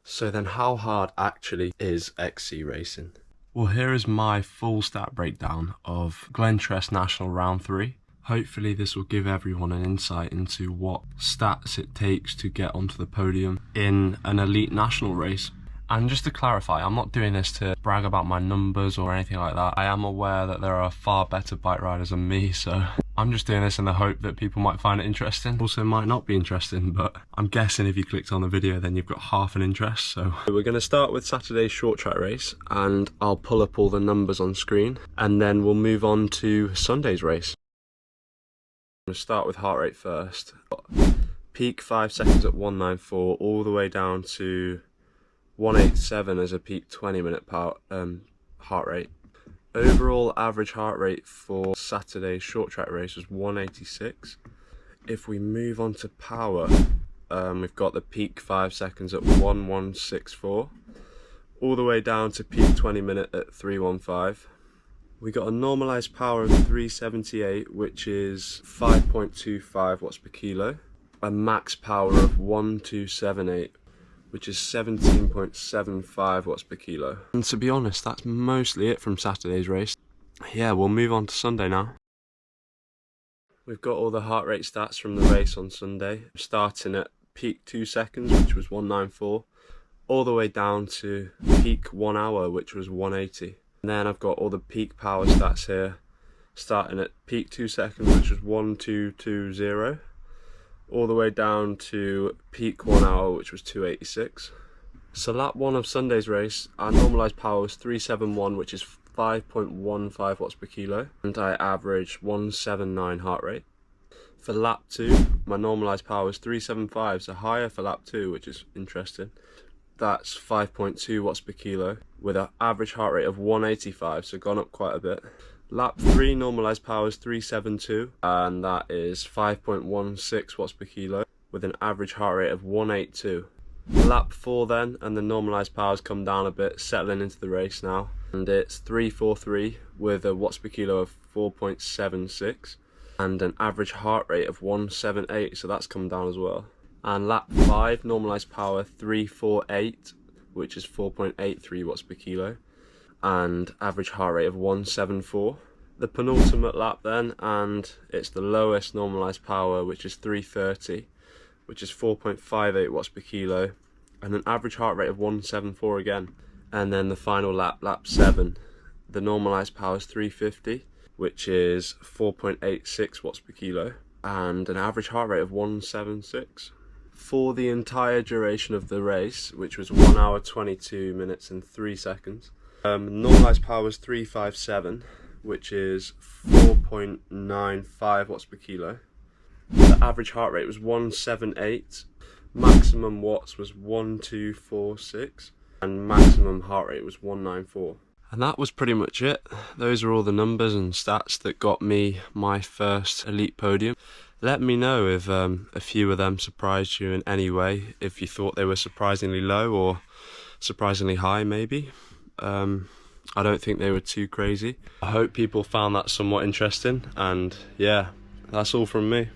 So then how hard actually is XC racing? Well, here is my full stat breakdown of Glentress National Round 3. Hopefully this will give everyone an insight into what stats it takes to get onto the podium in an elite national race. And just to clarify, I'm not doing this to brag about my numbers or anything like that. I am aware that there are far better bike riders than me, so I'm just doing this in the hope that people might find it interesting. Also might not be interesting, but I'm guessing if you clicked on the video then you've got half an interest. So we're going to start with Saturday's short track race, and I'll pull up all the numbers on screen, and then we'll move on to Sunday's race. I'm going to start with heart rate first. Peak 5 seconds at 194 all the way down to 187 as a peak 20-minute heart rate. Overall average heart rate for Saturday's short track race was 186. If we move on to power, we've got the peak 5 seconds at 1164, all the way down to peak 20-minute at 315. We got a normalised power of 378, which is 5.25 watts per kilo. A max power of 1278, which is 17.75 watts per kilo. And to be honest, that's mostly it from Saturday's race. Yeah, we'll move on to Sunday now. We've got all the heart rate stats from the race on Sunday, starting at peak 2 seconds, which was 194, all the way down to peak 1 hour, which was 180. And then I've got all the peak power stats here, starting at peak 2 seconds, which was 1220. All the way down to peak 1 hour, which was 286. So lap 1 of Sunday's race, our normalised power was 371, which is 5.15 watts per kilo, and I averaged 179 heart rate. For lap 2, my normalised power was 375, so higher for lap 2, which is interesting. That's 5.2 watts per kilo, with an average heart rate of 185, so gone up quite a bit. Lap 3 normalised power is 372, and that is 5.16 watts per kilo with an average heart rate of 182. Lap 4 then, and the normalised powers come down a bit, settling into the race now, and it's 343 with a watts per kilo of 4.76 and an average heart rate of 178, so that's come down as well. And lap 5 normalised power 348, which is 4.83 watts per kilo, and average heart rate of 174. The penultimate lap then, and it's the lowest normalised power, which is 330, which is 4.58 watts per kilo, and an average heart rate of 174 again. And then the final lap, lap 7, the normalised power is 350, which is 4.86 watts per kilo, and an average heart rate of 176. For the entire duration of the race, which was 1 hour 22 minutes and 3 seconds, normalised power was 357, which is 4.95 watts per kilo. The average heart rate was 178, maximum watts was 1246, and maximum heart rate was 194. And that was pretty much it. Those are all the numbers and stats that got me my first elite podium. Let me know if a few of them surprised you in any way, if you thought they were surprisingly low or surprisingly high maybe. I don't think they were too crazy. I hope people found that somewhat interesting, and yeah, that's all from me.